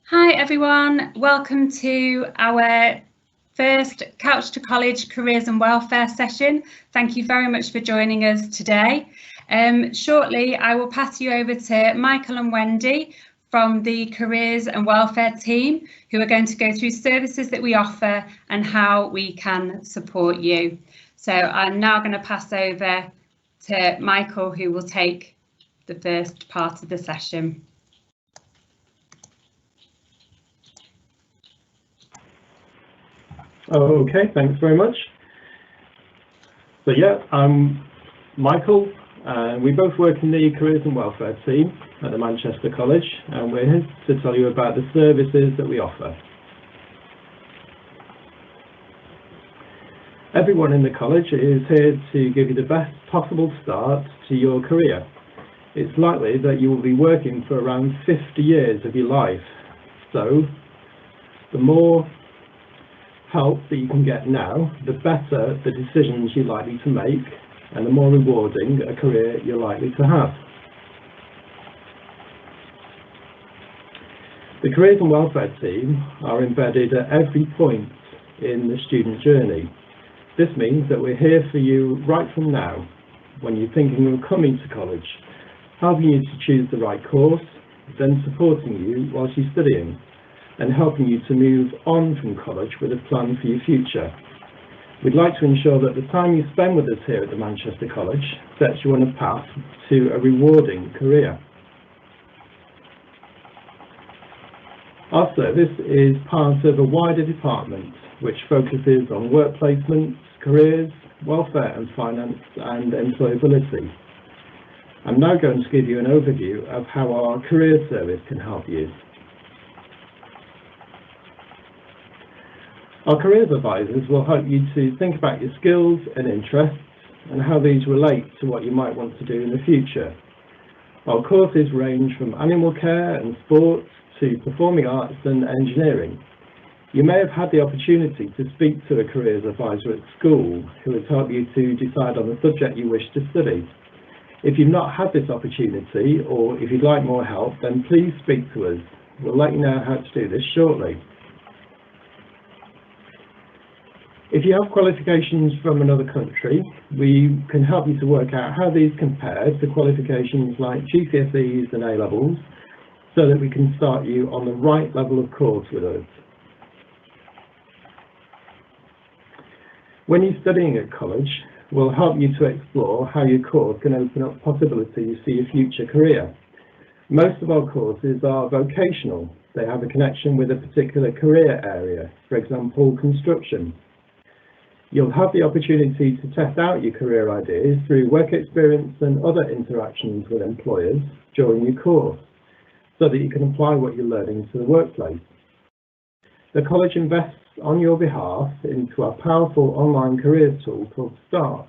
Hi everyone, welcome to our first Couch to College Careers and Welfare session. Thank you very much for joining us today. Shortly I will pass you over to Michael and Wendy from the Careers and Welfare team, who are going to go through services that we offer and how we can support you. So I'm now going to pass over to Michael, who will take the first part of the session. Okay, thanks very much. So yeah, I'm Michael, and we both work in the Careers and Welfare team at the Manchester College, and we're here to tell you about the services that we offer. Everyone in the college is here to give you the best possible start to your career. It's likely that you will be working for around 50 years of your life, so the more help that you can get now, the better the decisions you're likely to make and the more rewarding a career you're likely to have. The Careers and Welfare team are embedded at every point in the student journey. This means that we're here for you right from now, when you're thinking of coming to college, helping you to choose the right course, then supporting you whilst you're studying, and helping you to move on from college with a plan for your future. We'd like to ensure that the time you spend with us here at the Manchester College sets you on a path to a rewarding career. Our service is part of a wider department which focuses on work placements, careers, welfare and finance, and employability. I'm now going to give you an overview of how our career service can help you. Our careers advisors will help you to think about your skills and interests and how these relate to what you might want to do in the future. Our courses range from animal care and sports to performing arts and engineering. You may have had the opportunity to speak to a careers advisor at school who has helped you to decide on the subject you wish to study. If you've not had this opportunity, or if you'd like more help, then please speak to us. We'll let you know how to do this shortly. If you have qualifications from another country, we can help you to work out how these compare to qualifications like GCSEs and A-levels, so that we can start you on the right level of course with us. When you're studying at college, we'll help you to explore how your course can open up possibilities for your future career. Most of our courses are vocational. They have a connection with a particular career area, for example, construction. You'll have the opportunity to test out your career ideas through work experience and other interactions with employers during your course, so that you can apply what you're learning to the workplace. The college invests on your behalf into a powerful online careers tool called START.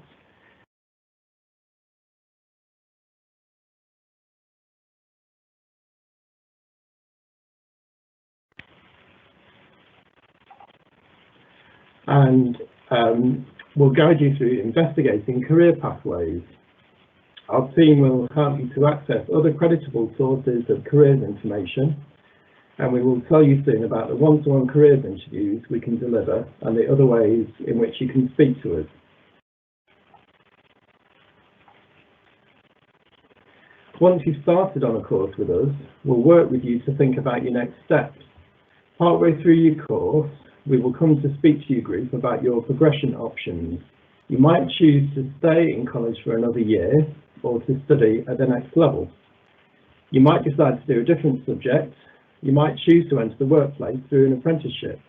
And we'll guide you through investigating career pathways. Our team will help you to access other creditable sources of careers information, and we will tell you soon about the one-to-one careers interviews we can deliver and the other ways in which you can speak to us. Once you've started on a course with us, we'll work with you to think about your next steps. Partway through your course, we will come to speak to your group about your progression options. You might choose to stay in college for another year or to study at the next level. You might decide to do a different subject. You might choose to enter the workplace through an apprenticeship.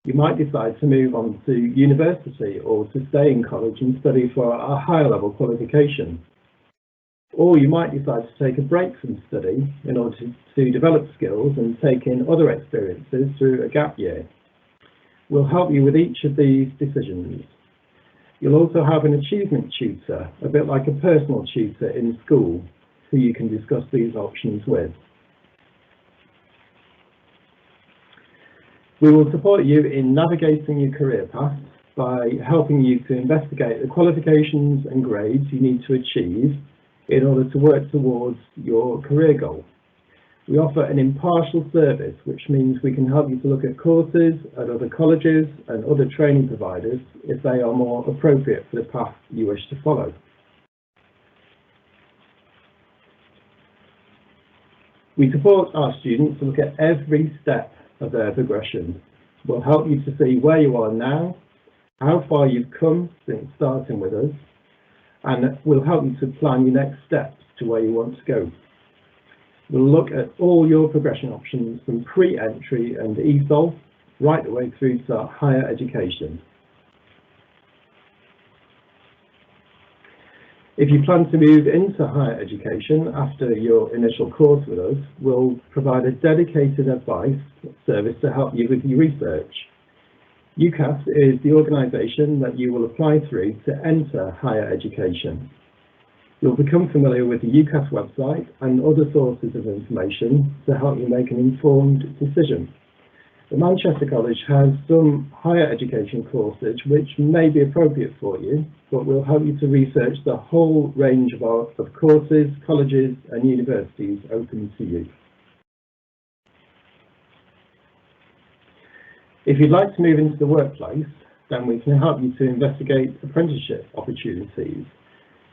You might decide to move on to university or to stay in college and study for a higher level qualification. Or you might decide to take a break from study in order to develop skills and take in other experiences through a gap year. We'll help you with each of these decisions. You'll also have an achievement tutor, a bit like a personal tutor in school, who you can discuss these options with. We will support you in navigating your career path by helping you to investigate the qualifications and grades you need to achieve in order to work towards your career goal. We offer an impartial service, which means we can help you to look at courses at other colleges and other training providers if they are more appropriate for the path you wish to follow. We support our students to look at every step of their progression. We'll help you to see where you are now, how far you've come since starting with us, and we'll help you to plan your next steps to where you want to go. We'll look at all your progression options from pre-entry and ESOL right the way through to higher education. If you plan to move into higher education after your initial course with us, we'll provide a dedicated advice service to help you with your research. UCAS is the organisation that you will apply through to enter higher education. You'll become familiar with the UCAS website and other sources of information to help you make an informed decision. The Manchester College has some higher education courses which may be appropriate for you, but we'll help you to research the whole range of courses, colleges and universities open to you. If you'd like to move into the workplace, then we can help you to investigate apprenticeship opportunities.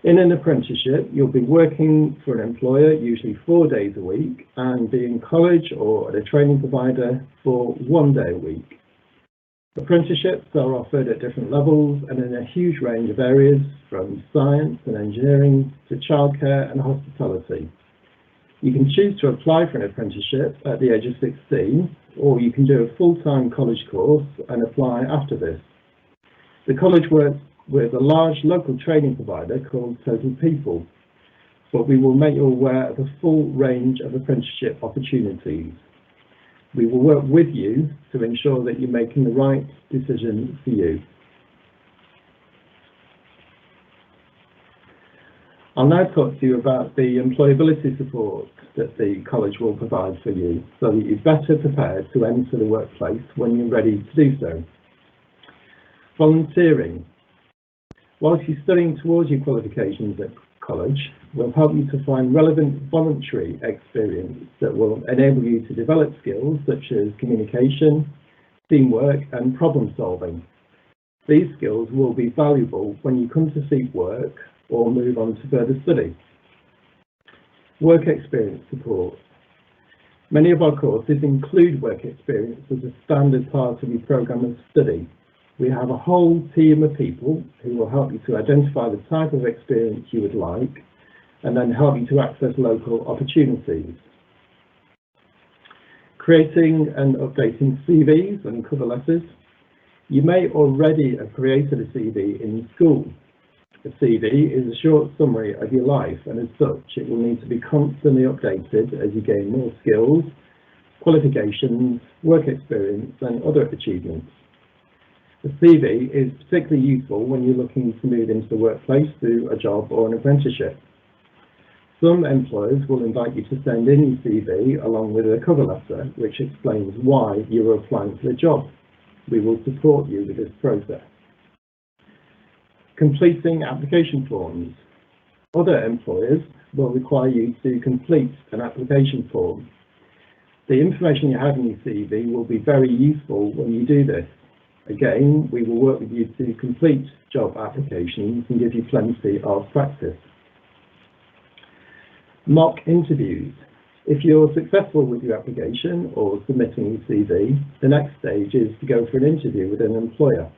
In an apprenticeship, you'll be working for an employer, usually 4 days a week, and be in college or at a training provider for 1 day a week. Apprenticeships are offered at different levels and in a huge range of areas, from science and engineering to childcare and hospitality. You can choose to apply for an apprenticeship at the age of 16, or you can do a full-time college course and apply after this. The college works with a large local training provider called Total People, but we will make you aware of a full range of apprenticeship opportunities. We will work with you to ensure that you're making the right decision for you. I'll now talk to you about the employability support that the college will provide for you so that you're better prepared to enter the workplace when you're ready to do so. Volunteering. Whilst you're studying towards your qualifications at college, we'll help you to find relevant voluntary experience that will enable you to develop skills such as communication, teamwork and problem solving. These skills will be valuable when you come to seek work or move on to further study. Work experience support. Many of our courses include work experience as a standard part of your programme of study. We have a whole team of people who will help you to identify the type of experience you would like and then help you to access local opportunities. Creating and updating CVs and cover letters. You may already have created a CV in school. A CV is a short summary of your life, and as such it will need to be constantly updated as you gain more skills, qualifications, work experience and other achievements. The CV is particularly useful when you're looking to move into the workplace through a job or an apprenticeship. Some employers will invite you to send in your CV along with a cover letter which explains why you are applying for the job. We will support you with this process. Completing application forms. Other employers will require you to complete an application form. The information you have in your CV will be very useful when you do this. Again, we will work with you to complete job applications and give you plenty of practice. Mock interviews. If you're successful with your application or submitting your CV, the next stage is to go for an interview with an employer.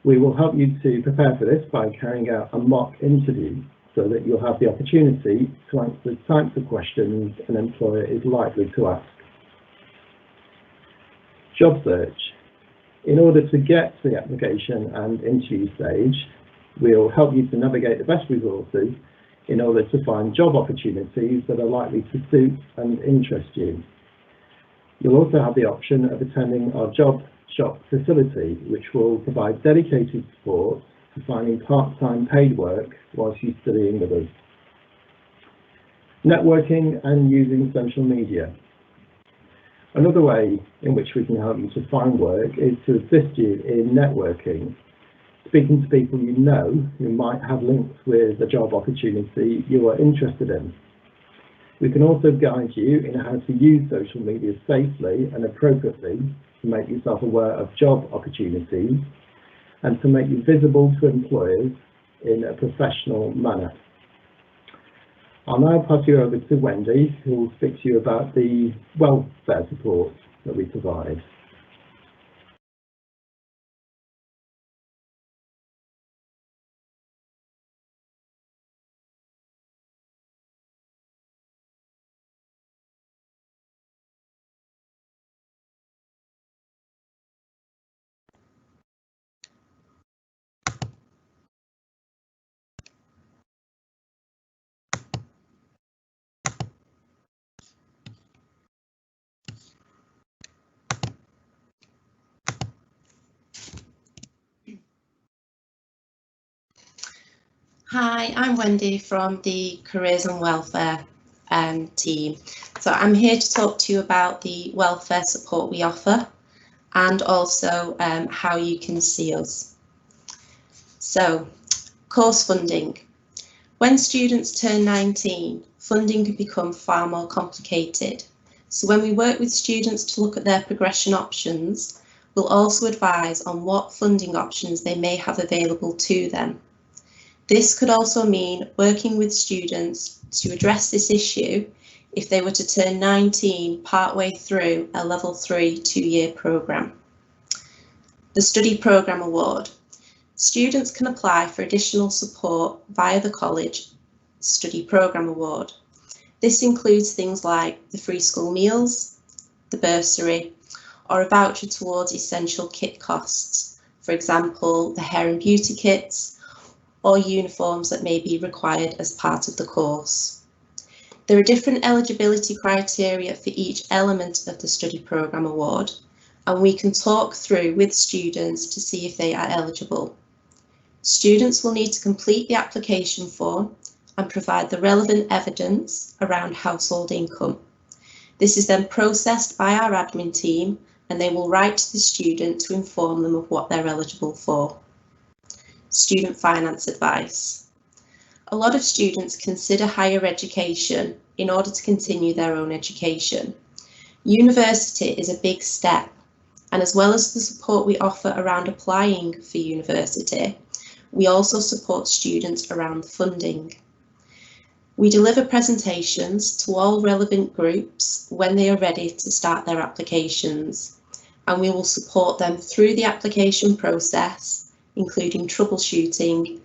We will help you to prepare for this by carrying out a mock interview so that you'll have the opportunity to answer the types of questions an employer is likely to ask. Job search. In order to get to the application and interview stage, we'll help you to navigate the best resources in order to find job opportunities that are likely to suit and interest you. You'll also have the option of attending our job shop facility, which will provide dedicated support for finding part-time paid work whilst you're studying with us. Networking and using social media. Another way in which we can help you to find work is to assist you in networking, speaking to people you know who might have links with a job opportunity you are interested in. We can also guide you in how to use social media safely and appropriately to make yourself aware of job opportunities and to make you visible to employers in a professional manner. I'll now pass you over to Wendy, who will speak to you about the welfare support that we provide. Hi, I'm Wendy from the Careers and Welfare team. So I'm here to talk to you about the welfare support we offer and also how you can see us. So, course funding. When students turn 19, funding can become far more complicated. So when we work with students to look at their progression options, we'll also advise on what funding options they may have available to them. This could also mean working with students to address this issue if they were to turn 19 partway through a level 3 2-year programme. The Study Programme Award. Students can apply for additional support via the College Study Programme Award. This includes things like the free school meals, the bursary, or a voucher towards essential kit costs, for example, the hair and beauty kits, or uniforms that may be required as part of the course. There are different eligibility criteria for each element of the Study Programme Award, and we can talk through with students to see if they are eligible. Students will need to complete the application form and provide the relevant evidence around household income. This is then processed by our admin team, and they will write to the student to inform them of what they're eligible for. Student finance advice. A lot of students consider higher education in order to continue their own education. University is a big step, and as well as the support we offer around applying for university, we also support students around funding. We deliver presentations to all relevant groups when they are ready to start their applications, and we will support them through the application process, including troubleshooting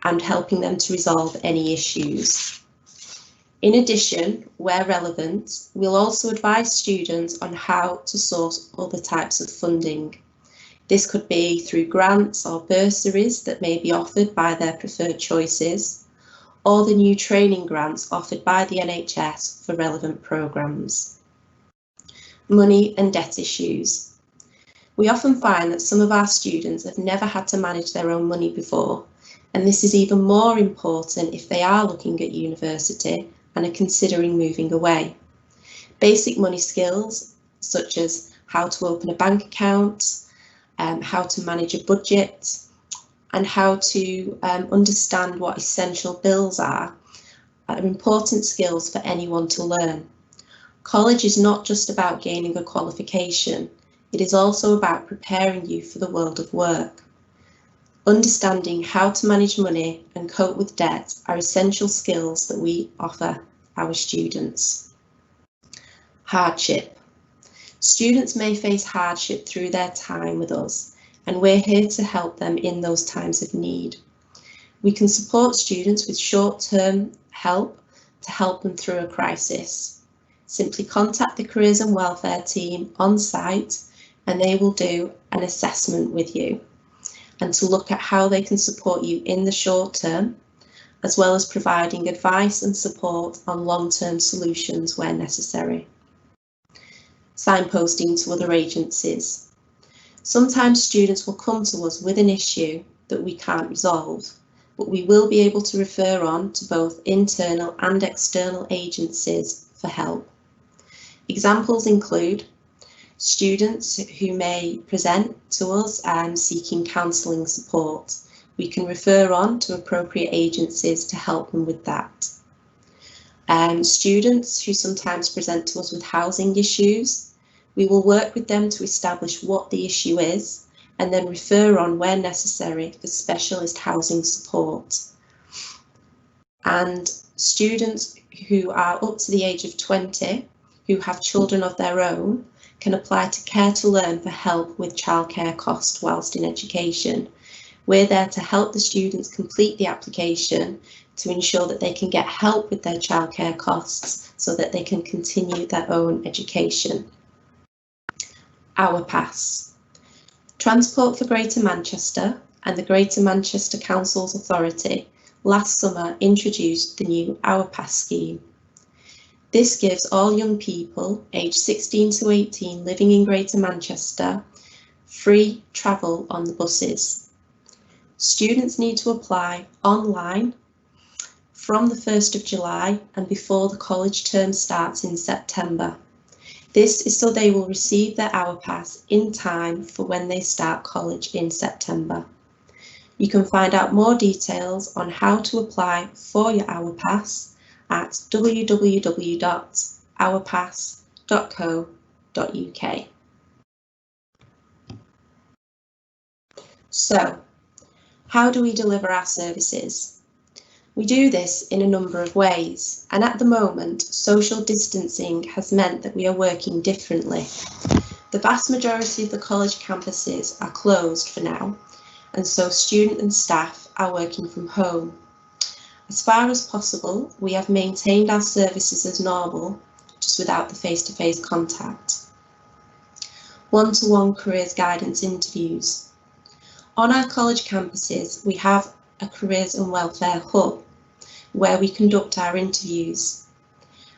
and helping them to resolve any issues. In addition, where relevant, we'll also advise students on how to source other types of funding. This could be through grants or bursaries that may be offered by their preferred choices, or the new training grants offered by the NHS for relevant programmes. Money and debt issues. We often find that some of our students have never had to manage their own money before, and this is even more important if they are looking at university and are considering moving away. Basic money skills, such as how to open a bank account, how to manage a budget, and how to understand what essential bills are important skills for anyone to learn. College is not just about gaining a qualification. It is also about preparing you for the world of work. Understanding how to manage money and cope with debt are essential skills that we offer our students. Hardship. Students may face hardship through their time with us, and we're here to help them in those times of need. We can support students with short-term help to help them through a crisis. Simply contact the Careers and Welfare team on site, and they will do an assessment with you and to look at how they can support you in the short term, as well as providing advice and support on long-term solutions where necessary. Signposting to other agencies. Sometimes students will come to us with an issue that we can't resolve, but we will be able to refer on to both internal and external agencies for help. Examples include students who may present to us seeking counselling support. We can refer on to appropriate agencies to help them with that. Students who sometimes present to us with housing issues, we will work with them to establish what the issue is and then refer on where necessary for specialist housing support. And students who are up to the age of 20, who have children of their own, can apply to Care to Learn for help with childcare costs whilst in education. We're there to help the students complete the application to ensure that they can get help with their childcare costs so that they can continue their own education. Our Pass. Transport for Greater Manchester and the Greater Manchester Council's Authority last summer introduced the new Our Pass scheme. This gives all young people aged 16 to 18 living in Greater Manchester free travel on the buses. Students need to apply online from the 1st of July and before the college term starts in September. This is so they will receive their Our Pass in time for when they start college in September. You can find out more details on how to apply for your Our Pass at www.ourpass.co.uk. So, how do we deliver our services? We do this in a number of ways, and at the moment, social distancing has meant that we are working differently. The vast majority of the college campuses are closed for now, and so students and staff are working from home. As far as possible, we have maintained our services as normal, just without the face-to-face contact. One-to-one careers guidance interviews. On our college campuses, we have a careers and welfare hub where we conduct our interviews.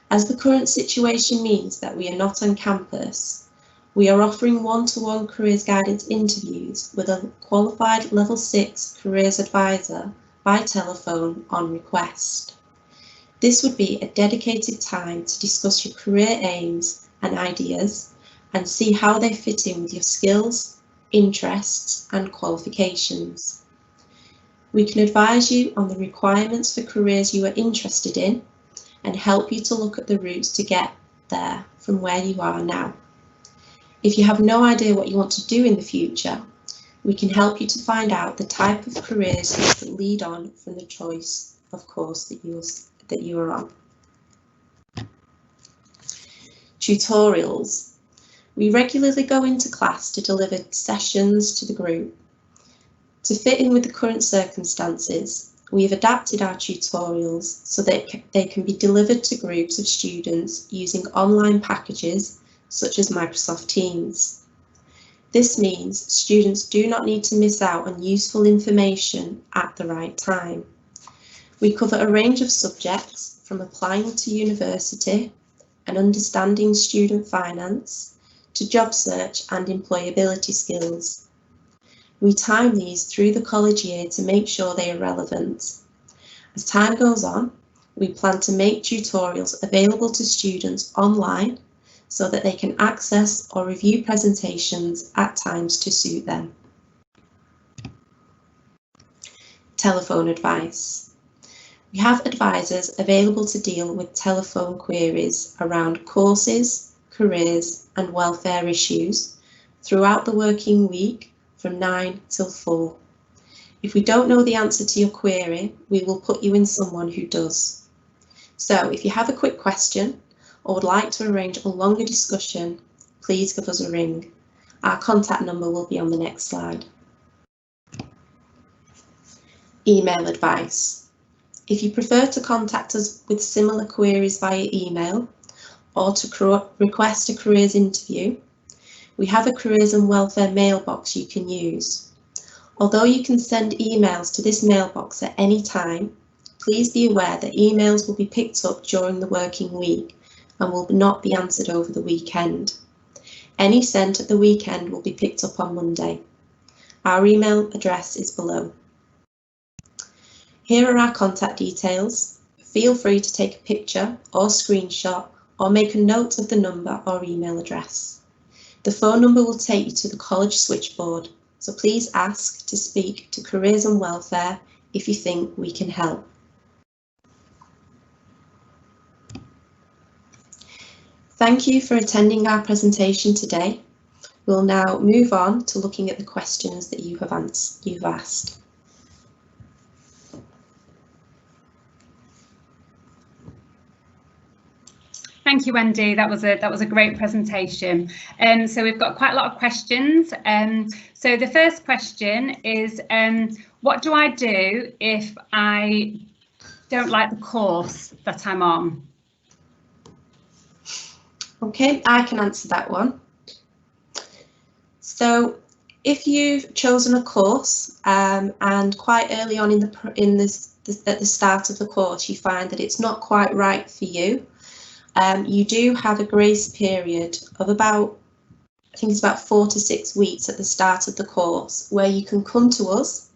As the current situation means that we are not on campus, we are offering one-to-one careers guidance interviews with a qualified level 6 careers advisor by telephone on request. This would be a dedicated time to discuss your career aims and ideas and see how they fit in with your skills, interests and qualifications. We can advise you on the requirements for careers you are interested in and help you to look at the routes to get there from where you are now. If you have no idea what you want to do in the future, we can help you to find out the type of careers that lead on from the choice of course that you are on. Tutorials. We regularly go into class to deliver sessions to the group. To fit in with the current circumstances, we have adapted our tutorials so that they can be delivered to groups of students using online packages such as Microsoft Teams. This means students do not need to miss out on useful information at the right time. We cover a range of subjects from applying to university and understanding student finance to job search and employability skills. We time these through the college year to make sure they are relevant. As time goes on, we plan to make tutorials available to students online so that they can access or review presentations at times to suit them. Telephone advice. We have advisors available to deal with telephone queries around courses, careers and welfare issues throughout the working week from 9 till 4. If we don't know the answer to your query, we will put you in someone who does. So if you have a quick question or would like to arrange a longer discussion, please give us a ring. Our contact number will be on the next slide. Email advice. If you prefer to contact us with similar queries via email or to request a careers interview, we have a careers and welfare mailbox you can use. Although you can send emails to this mailbox at any time, please be aware that emails will be picked up during the working week and will not be answered over the weekend. Any sent at the weekend will be picked up on Monday. Our email address is below. Here are our contact details. Feel free to take a picture or screenshot or make a note of the number or email address. The phone number will take you to the college switchboard, so please ask to speak to Careers and Welfare if you think we can help. Thank you for attending our presentation today. We'll now move on to looking at the questions that you've asked. Thank you, Wendy. That was a great presentation. So we've got quite a lot of questions. So the first question is, what do I do if I don't like the course that I'm on? Okay, I can answer that one. So if you've chosen a course and quite early on at the start of the course you find that it's not quite right for you, you do have a grace period of about, I think it's about 4 to 6 weeks at the start of the course, where you can come to us.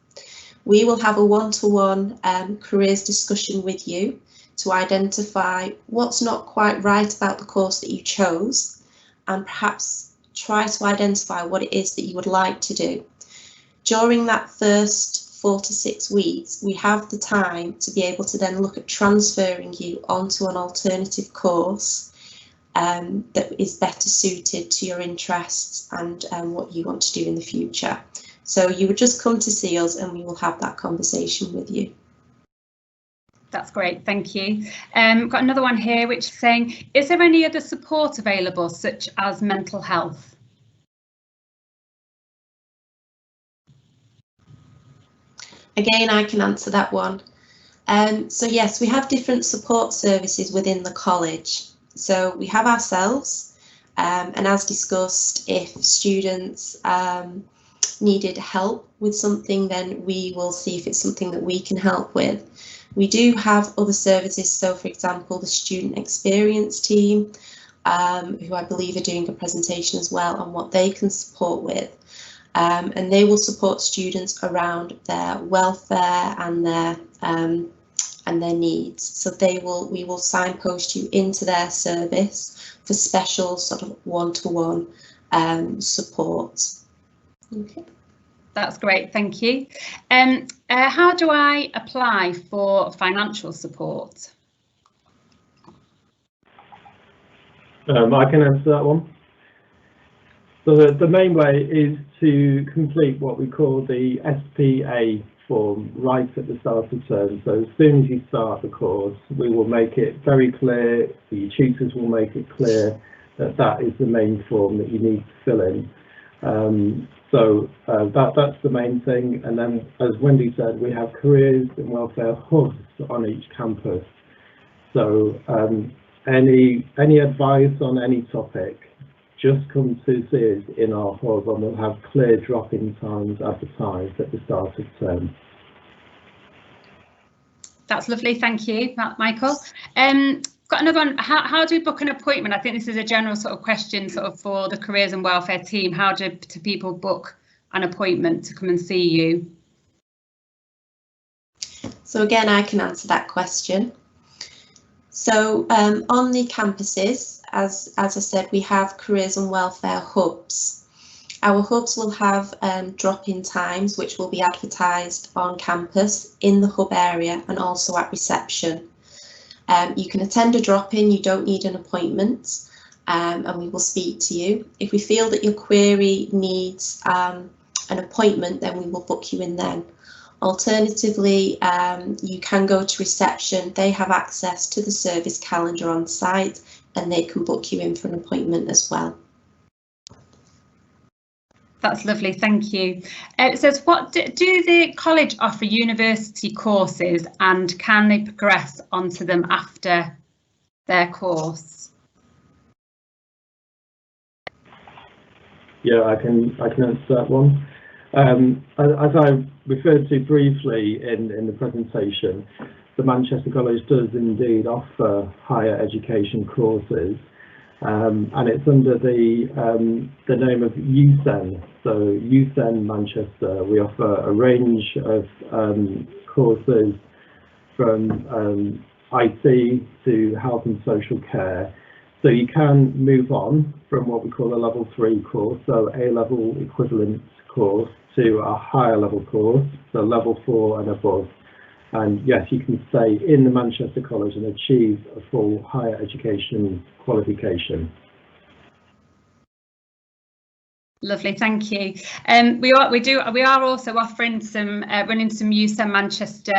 We will have a one-to-one careers discussion with you to identify what's not quite right about the course that you chose, and perhaps try to identify what it is that you would like to do. During that first 4 to 6 weeks, we have the time to be able to then look at transferring you onto an alternative course that is better suited to your interests and what you want to do in the future. So you would just come to see us and we will have that conversation with you. That's great, thank you. Got another one here which is saying, is there any other support available, such as mental health? Again, I can answer that one. So yes, we have different support services within the college. So we have ourselves, and as discussed, if students needed help with something, then we will see if it's something that we can help with. We do have other services, so for example, the student experience team, who I believe are doing a presentation as well on what they can support with. And they will support students around their welfare and their needs. So we will signpost you into their service for special sort of one-to-one support. Okay. That's great, thank you. How do I apply for financial support? I can answer that one. So the main way is to complete what we call the SPA form right at the start of term. So as soon as you start the course, we will make it very clear, the tutors will make it clear that that is the main form that you need to fill in. That's the main thing. And then, as Wendy said, we have careers and welfare hubs on each campus. So any advice on any topic, just come to see us in our hub and we'll have clear drop-in times advertised at the start of term. That's lovely, thank you, Michael. Got another one. How do we book an appointment? I think this is a general sort of question sort of for the careers and welfare team. How do people book an appointment to come and see you? So again, I can answer that question. So on the campuses, as I said, we have careers and welfare hubs. Our hubs will have drop-in times which will be advertised on campus in the hub area and also at reception. You can attend a drop-in, you don't need an appointment, and we will speak to you. If we feel that your query needs an appointment, then we will book you in then. Alternatively, you can go to reception. They have access to the service calendar on site and they can book you in for an appointment as well. That's lovely, thank you. It says, what do the college offer university courses and can they progress onto them after their course? Yeah, I can answer that one. As I referred to briefly in the presentation, the Manchester College does indeed offer higher education courses, and it's under the name of USEN. So USEN Manchester, we offer a range of courses from IT to health and social care. So you can move on from what we call a level 3 course, so A-level equivalent course, to a higher level course, so level 4 and above. And yes, you can stay in the Manchester College and achieve a full higher education qualification. Lovely, thank you. We are also offering some running some USEM Manchester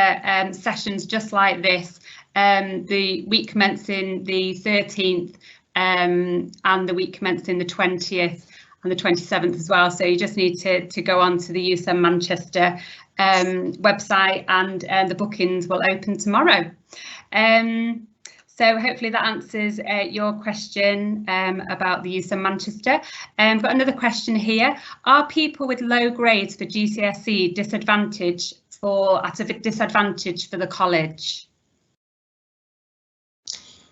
sessions just like this. The week commencing the 13th and the week commencing the 20th and the 27th as well. So you just need to go on to the USEM Manchester website, and the bookings will open tomorrow. So hopefully that answers your question about the USEM Manchester. I've got another question here. Are people with low grades for GCSE at a disadvantage for the college?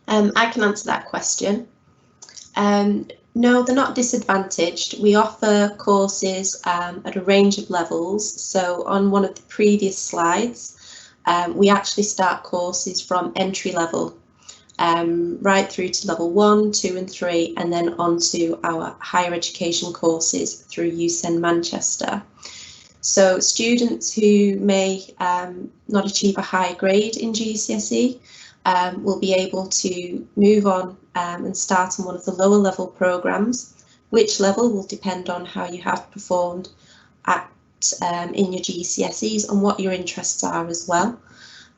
I can answer that question. No, they're not disadvantaged. We offer courses at a range of levels. So on one of the previous slides, we actually start courses from entry level right through to level 1, 2 and 3, and then on to our higher education courses through USEM Manchester. So students who may not achieve a high grade in GCSE will be able to move on and start on one of the lower level programmes. Which level will depend on how you have performed in your GCSEs and what your interests are as well.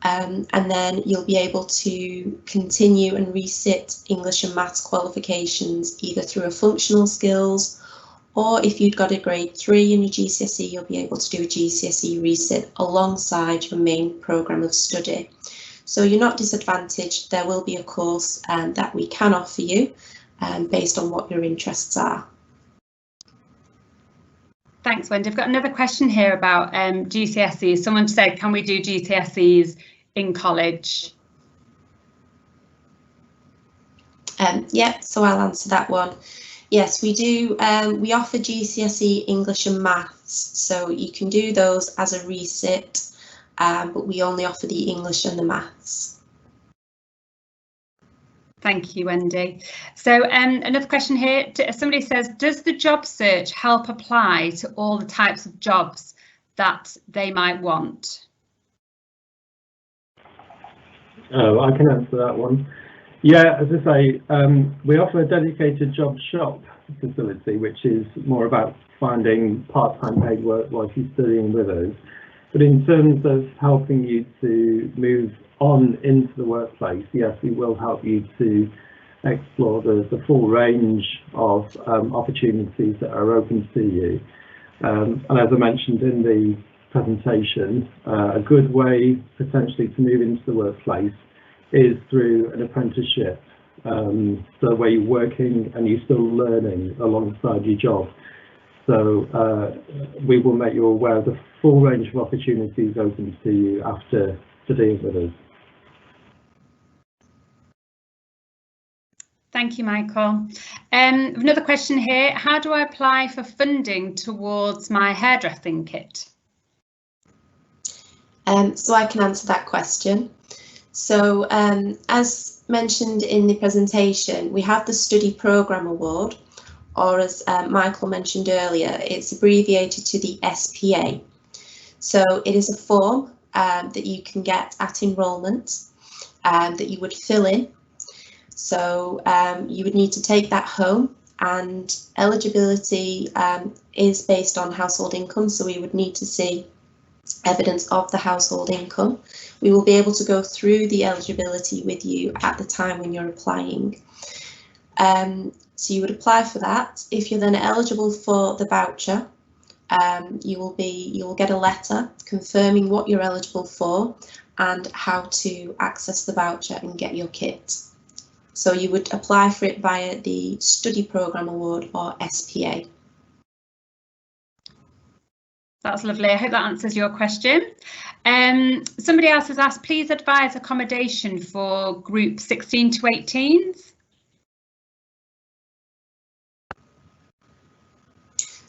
And then you'll be able to continue and resit English and Maths qualifications either through a functional skills, or if you'd got a grade 3 in your GCSE, you'll be able to do a GCSE resit alongside your main programme of study. So you're not disadvantaged. There will be a course that we can offer you based on what your interests are. Thanks, Wendy. I've got another question here about GCSEs. Someone said, can we do GCSEs in college? Yeah, so I'll answer that one. Yes, we do. We offer GCSE English and Maths, so you can do those as a resit, but we only offer the English and the Maths. Thank you, Wendy. So another question here, somebody says, does the job search help apply to all the types of jobs that they might want? Oh, I can answer that one. Yeah, as I say, we offer a dedicated job shop facility, which is more about finding part-time paid work while you're studying with us. But in terms of helping you to move on into the workplace, yes, we will help you to explore the full range of opportunities that are open to you. And as I mentioned in the presentation, a good way potentially to move into the workplace is through an apprenticeship, so where you're working and you're still learning alongside your job. So we will make you aware of the full range of opportunities open to you after studying with us. Thank you, Michael. Another question here, how do I apply for funding towards my hairdressing kit? So I can answer that question. So as mentioned in the presentation, we have the Study Programme Award, or as Michael mentioned earlier, it's abbreviated to the SPA. So it is a form that you can get at enrolment that you would fill in. So you would need to take that home, and eligibility is based on household income, so we would need to see evidence of the household income. We will be able to go through the eligibility with you at the time when you're applying. So you would apply for that. If you're then eligible for the voucher, you will get a letter confirming what you're eligible for and how to access the voucher and get your kit. So you would apply for it via the Study Programme Award, or SPA. That's lovely. I hope that answers your question. Somebody else has asked, please advise accommodation for group 16 to 18s.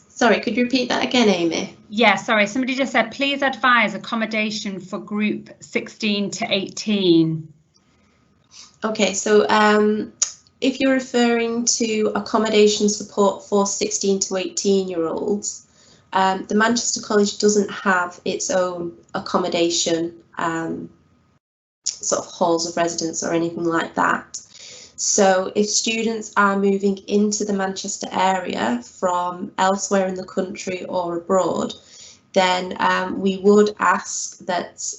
Sorry, could you repeat that again, Amy? Yeah, sorry. Somebody just said, please advise accommodation for group 16 to 18. Okay, so if you're referring to accommodation support for 16 to 18-year-olds, the Manchester College doesn't have its own accommodation sort of halls of residence or anything like that. So if students are moving into the Manchester area from elsewhere in the country or abroad, then we would ask that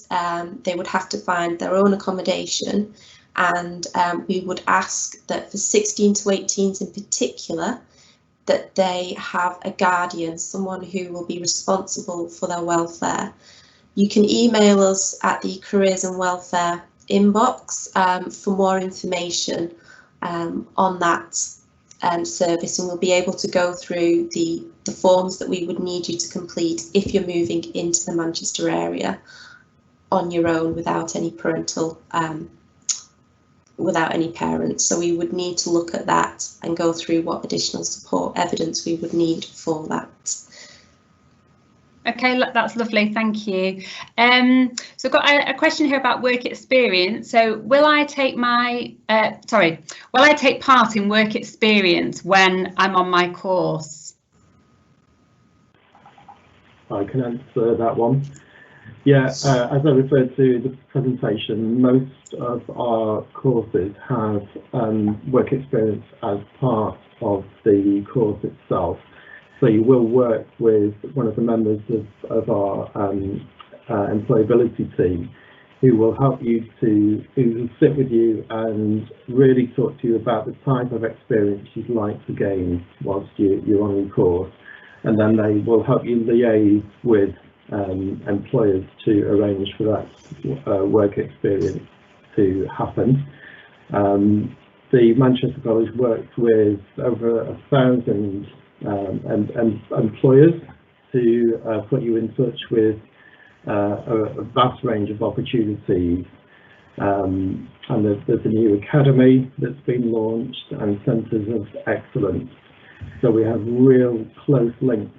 they would have to find their own accommodation, and we would ask that for 16 to 18s in particular, that they have a guardian, someone who will be responsible for their welfare. You can email us at the Careers and Welfare inbox for more information on that service, and we'll be able to go through the forms that we would need you to complete if you're moving into the Manchester area on your own without any parental without any parents. So we would need to look at that and go through what additional support evidence we would need for that. Okay, that's lovely, thank you. So I've got a question here about work experience. So will I take part in work experience when I'm on my course? I can answer that one. Yeah, as I referred to in the presentation, most of our courses have work experience as part of the course itself. So you will work with one of the members of our employability team, who will help you who will sit with you and really talk to you about the type of experience you'd like to gain whilst you're on your course. And then they will help you liaise with employers to arrange for that work experience to happen. The Manchester College worked with over 1,000 employers to put you in touch with a vast range of opportunities, and there's a new academy that's been launched and centres of excellence. So we have real close links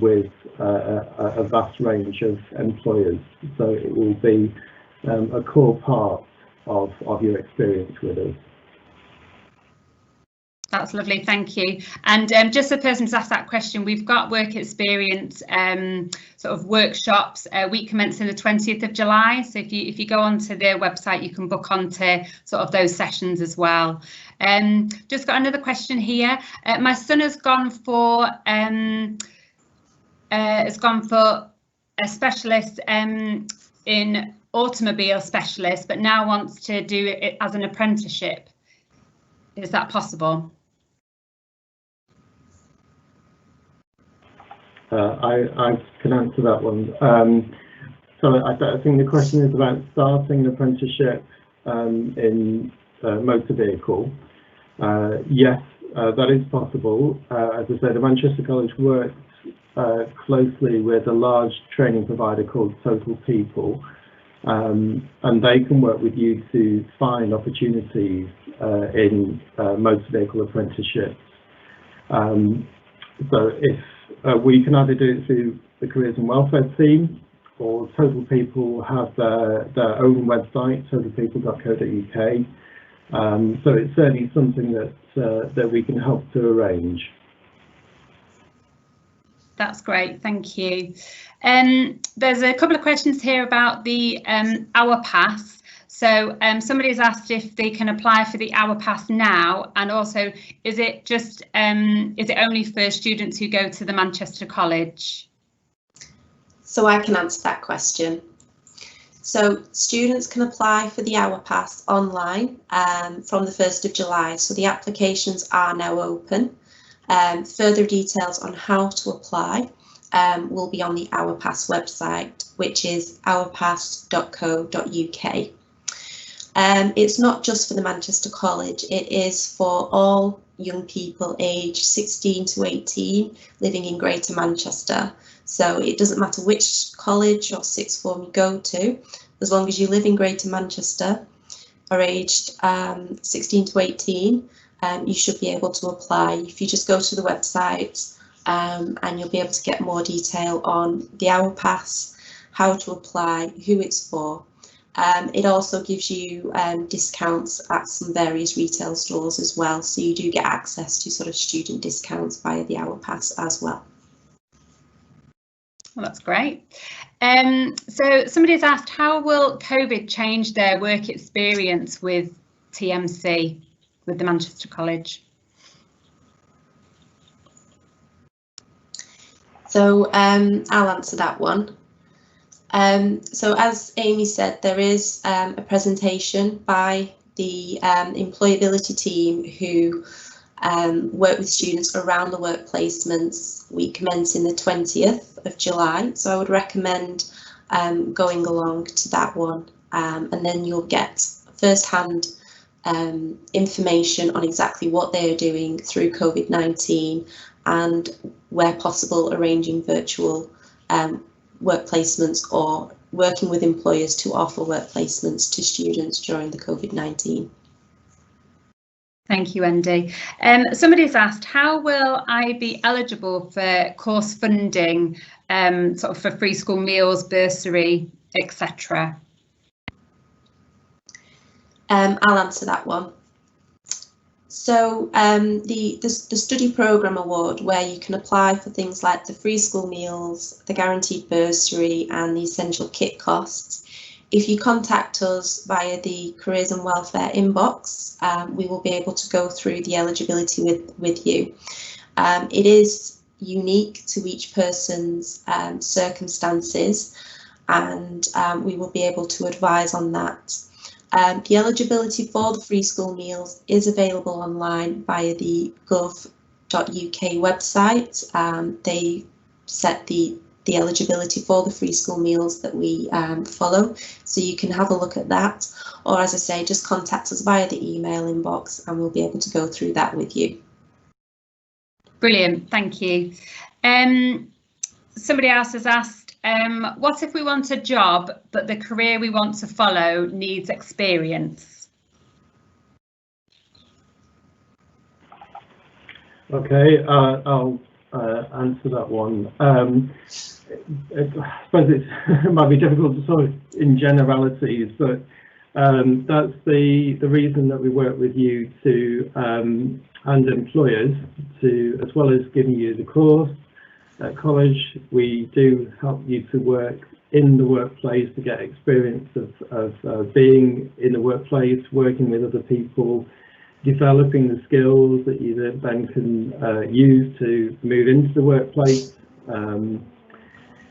with a vast range of employers. So it will be a core part of your experience with us. That's lovely, thank you. And just the person who's asked that question, we've got work experience sort of workshops week commencing the 20th of July. So if you go onto their website, you can book onto sort of those sessions as well. Just got another question here. My son has gone for a specialist in automobile specialist, but now wants to do it as an apprenticeship. Is that possible? I can answer that one. So I think the question is about starting an apprenticeship in motor vehicle. Yes, that is possible. As I said, the Manchester College works closely with a large training provider called Total People, and they can work with you to find opportunities in motor vehicle apprenticeships. So if we can either do it through the Careers and Welfare team, or Total People have their own website, totalpeople.co.uk. So it's certainly something that we can help to arrange. That's great, thank you. There's a couple of questions here about the Hour Pass. So somebody's asked if they can apply for the Hour Pass now, and also is it only for students who go to the Manchester College? So I can answer that question. So students can apply for the Hour Pass online from the 1st of July. So the applications are now open. Further details on how to apply will be on the Hour Pass website, which is hourpass.co.uk. It's not just for the Manchester College, it is for all young people aged 16 to 18 living in Greater Manchester. So it doesn't matter which college or sixth form you go to, as long as you live in Greater Manchester, are aged 16 to 18, you should be able to apply. If you just go to the website and you'll be able to get more detail on the Hour Pass, how to apply, who it's for. It also gives you discounts at some various retail stores as well, so you do get access to sort of student discounts via the Hour Pass as well. Well, that's great. So somebody's asked, how will COVID change their work experience with TMC, with the Manchester College? So I'll answer that one. So as Amy said, there is a presentation by the employability team who work with students around the work placements. We commence in the 20th of July, so I would recommend going along to that one, and then you'll get first-hand information on exactly what they are doing through COVID-19, and where possible arranging virtual work placements or working with employers to offer work placements to students during the COVID-19. Thank you, Wendy. Somebody's asked, how will I be eligible for course funding, sort of for free school meals, bursary, etc.? I'll answer that one. So the study programme award, where you can apply for things like the free school meals, the guaranteed bursary and the essential kit costs, if you contact us via the Careers and Welfare inbox, we will be able to go through the eligibility with you. It is unique to each person's circumstances, and we will be able to advise on that. The eligibility for the free school meals is available online via the gov.uk website. They set the eligibility for the free school meals that we follow, so you can have a look at that, or as I say, just contact us via the email inbox and we'll be able to go through that with you. Brilliant, thank you. Somebody else has asked, what if we want a job but the career we want to follow needs experience? Okay, I'll answer that one. I suppose it might be difficult to sort of in generalities, but that's the reason that we work with you to and employers to, as well as giving you the course at college, we do help you to work in the workplace to get experience of being in the workplace, working with other people, developing the skills that you then can use to move into the workplace.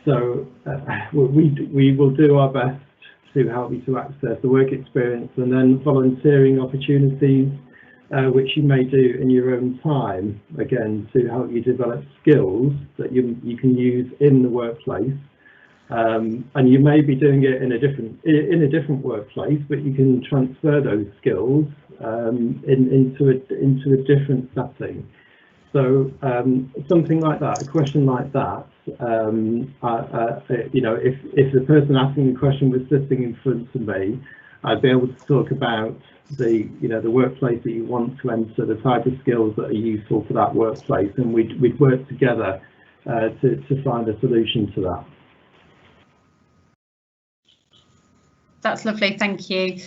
So we will do our best to help you to access the work experience, and then volunteering opportunities, which you may do in your own time, again, to help you develop skills that you can use in the workplace. And you may be doing it in a different workplace, but you can transfer those skills into a different setting. So something like that, a question like that, you know, if the person asking the question was sitting in front of me, I'd be able to talk about the workplace that you want to enter, the type of skills that are useful for that workplace, and we'd work together to find a solution to that. That's lovely, thank you.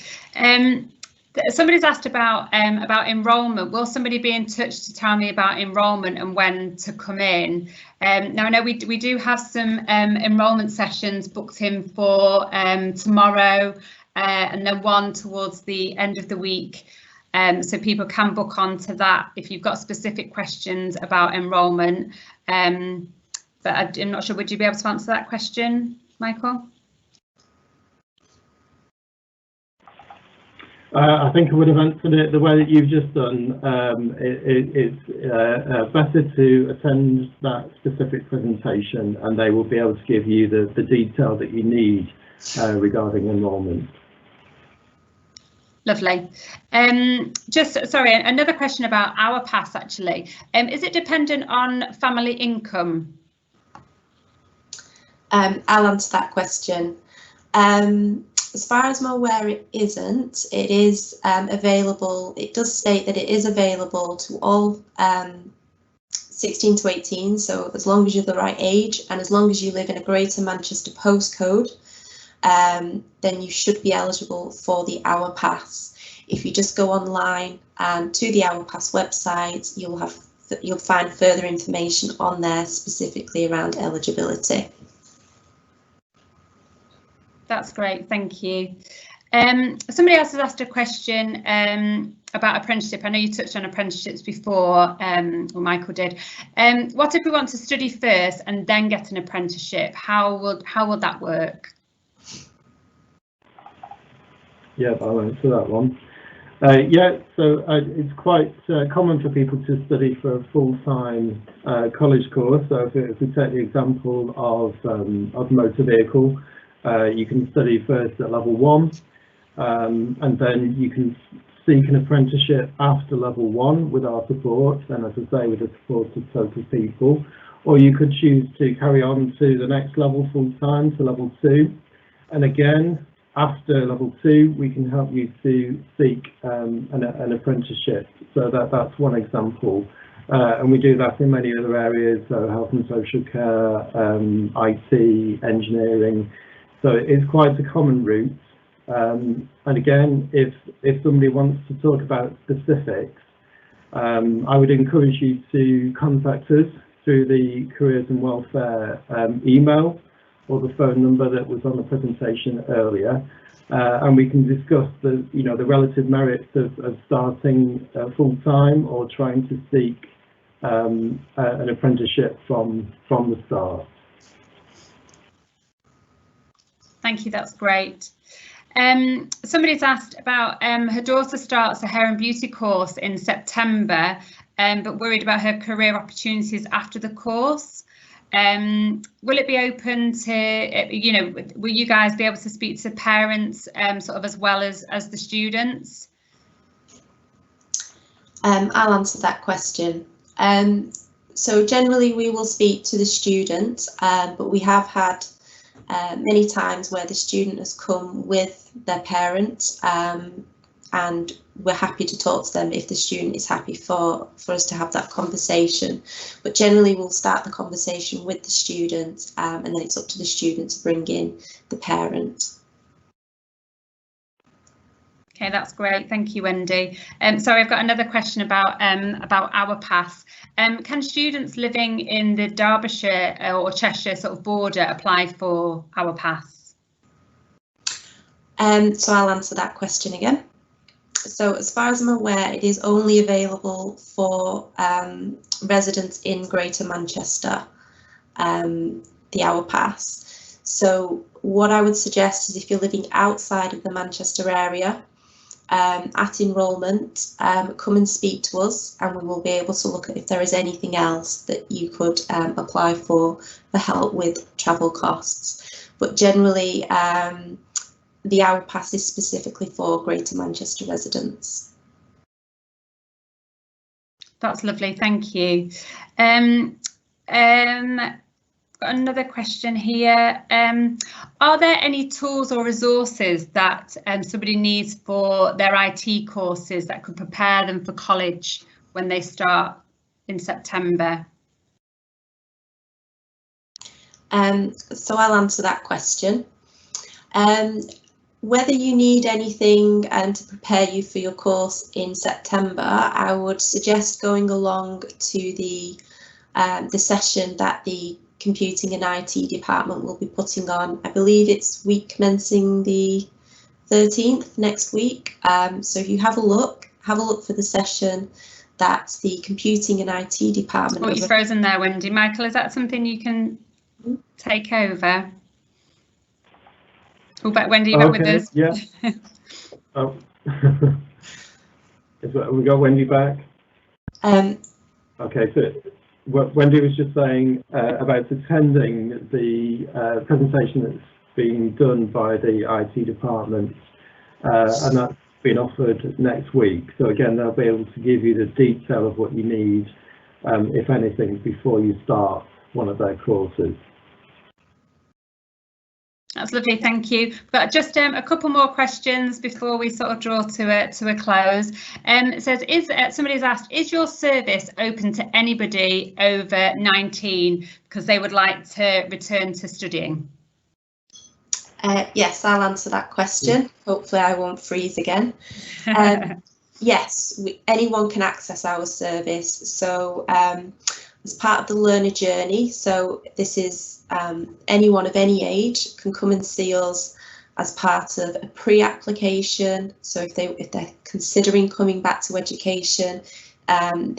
Somebody's asked about enrolment. Will somebody be in touch to tell me about enrolment and when to come in? Now I know we do have some enrolment sessions booked in for tomorrow, and then one towards the end of the week, so people can book on to that if you've got specific questions about enrolment. But I'm not sure, would you be able to answer that question, Michael? I think I would have answered it the way that you've just done. It's better to attend that specific presentation, and they will be able to give you the detail that you need regarding enrolment. Lovely. Just sorry, another question about our pass actually. Is it dependent on family income? I'll answer that question. As far as I'm aware, it isn't. It is available. It does state that it is available to all 16 to 18. So as long as you're the right age and as long as you live in a Greater Manchester postcode, then you should be eligible for the Hour Pass. If you just go online to the Hour Pass website, you'll find further information on there specifically around eligibility. that's great, thank you. Somebody else has asked a question about apprenticeship. I know you touched on apprenticeships before, or Michael did. What if we want to study first and then get an apprenticeship? How will that work? Yeah, I'll answer that one. Yeah, so it's quite common for people to study for a full-time college course. So if we take the example of motor vehicle, you can study first at level 1, and then you can seek an apprenticeship after level 1 with our support, and as I say, with the support of Total People, or you could choose to carry on to the next level full-time, to level 2, and again, after level 2, we can help you to seek an apprenticeship. So that's one example. And we do that in many other areas, so health and social care, IT, engineering. So it's quite a common route. And again, if somebody wants to talk about specifics, I would encourage you to contact us through the Careers and Welfare email, or the phone number that was on the presentation earlier, and we can discuss the relative merits of starting full-time or trying to seek an apprenticeship from the start. Thank you, that's great. Somebody's asked about her daughter starts a hair and beauty course in September, but worried about her career opportunities after the course. Will it be open to, will you guys be able to speak to parents sort of as well as the students? I'll answer that question. So generally we will speak to the students, but we have had many times where the student has come with their parents, and we're happy to talk to them if the student is happy for us to have that conversation. But generally we'll start the conversation with the student, and then it's up to the student to bring in the parent. Okay, that's great. Thank you, Wendy. Sorry, I've got another question about Our Pass. Can students living in the Derbyshire or Cheshire sort of border apply for Our Pass? So I'll answer that question again. So as far as I'm aware, it is only available for residents in Greater Manchester, the Our Pass. So what I would suggest is if you're living outside of the Manchester area, at enrolment, come and speak to us, and we will be able to look at if there is anything else that you could apply for help with travel costs. But generally, the Our Pass is specifically for Greater Manchester residents. That's lovely, thank you. Got another question here. Are there any tools or resources that somebody needs for their IT courses that could prepare them for college when they start in September? So I'll answer that question. Whether you need anything to prepare you for your course in September, I would suggest going along to the session that the Computing and IT department will be putting on. I believe it's week commencing the 13th, next week. So if you have a look for the session that the Computing and IT department. Oh, you're frozen there, Wendy. Michael, is that something you can take over? Oh, but Wendy, you're back with us. Yeah. Oh. We got Wendy back. Okay, so what Wendy was just saying about attending the presentation that's being done by the IT department, and that's been offered next week. So again, they'll be able to give you the detail of what you need, if anything, before you start one of their courses. That's lovely, thank you. But just a couple more questions before we sort of draw to a close. It says, somebody's asked, is your service open to anybody over 19 because they would like to return to studying? Yes, I'll answer that question. Hopefully I won't freeze again. Yes, anyone can access our service. So as part of the learner journey, so this is anyone of any age can come and see us as part of a pre-application. So if they're considering coming back to education,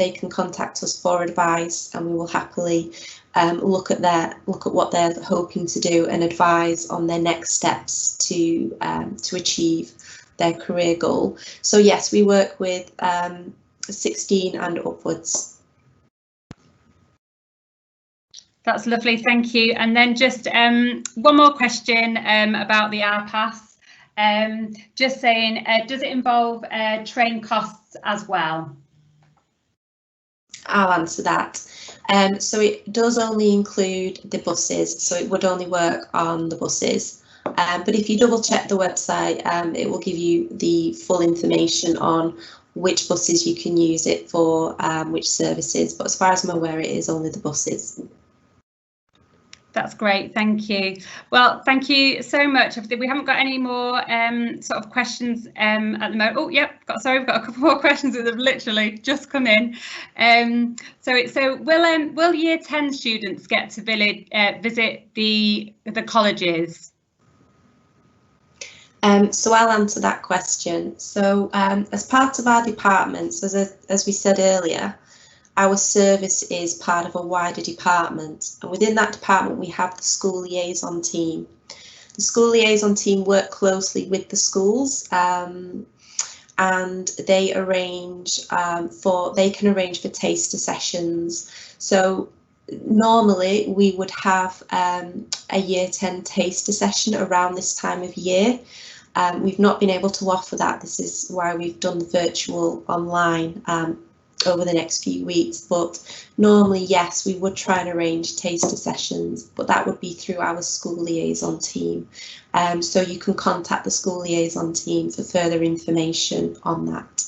they can contact us for advice, and we will happily look at what they're hoping to do and advise on their next steps to achieve their career goal. So yes, we work with 16 and upwards. That's lovely, thank you. And then just one more question about the RPAS. Just saying, does it involve train costs as well? I'll answer that. So it does only include the buses, so it would only work on the buses. But if you double check the website, it will give you the full information on which buses you can use it for, which services. But as far as I'm aware, it is only the buses. That's great, thank you. Well, thank you so much. We haven't got any more sort of questions at the moment. Oh, yep, we've got a couple more questions that have literally just come in. So will Year 10 students get to visit the colleges? So I'll answer that question. So as part of our departments, as we said earlier, our service is part of a wider department, and within that department we have the school liaison team. The school liaison team work closely with the schools, and they can arrange for taster sessions. So normally we would have a Year 10 taster session around this time of year. We've not been able to offer that. This is why we've done the virtual online over the next few weeks, but normally, yes, we would try and arrange taster sessions, but that would be through our school liaison team. So you can contact the school liaison team for further information on that.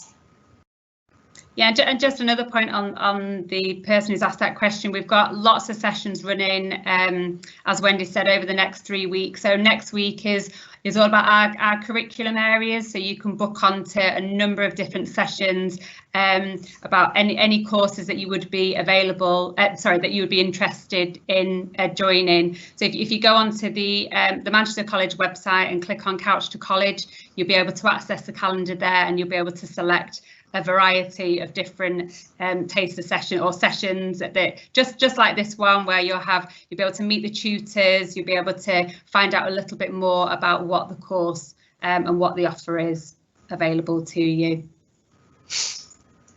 Yeah, and just another point on the person who's asked that question, we've got lots of sessions running, as Wendy said, over the next 3 weeks. So next week is all about our curriculum areas, so you can book onto a number of different sessions about any courses that you would be that you would be interested in joining. So if you go onto the Manchester College website and click on Couch to College, you'll be able to access the calendar there, and you'll be able to select a variety of different taster sessions that just like this one, where you'll be able to meet the tutors, you'll be able to find out a little bit more about what the course and what the offer is available to you.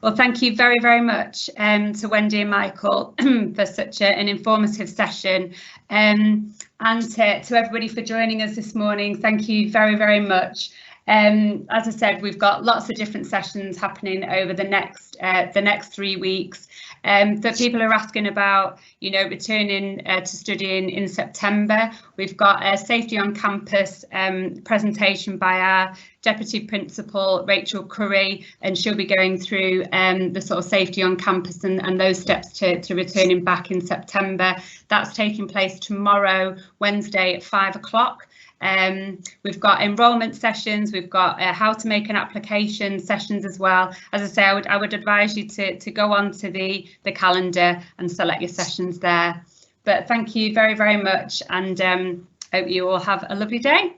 Well, thank you very, very much to Wendy and Michael for such an informative session, and to everybody for joining us this morning. Thank you very, very much. As I said, we've got lots of different sessions happening over the next 3 weeks. That people are asking about, returning to studying in September. We've got a Safety on Campus presentation by our Deputy Principal, Rachel Curry, and she'll be going through the sort of safety on campus and those steps to returning back in September. That's taking place tomorrow, Wednesday at 5 o'clock. We've got enrolment sessions, we've got how to make an application sessions as well. As I say, I would advise you to go on to the calendar and select your sessions there. But thank you very, very much, and hope you all have a lovely day.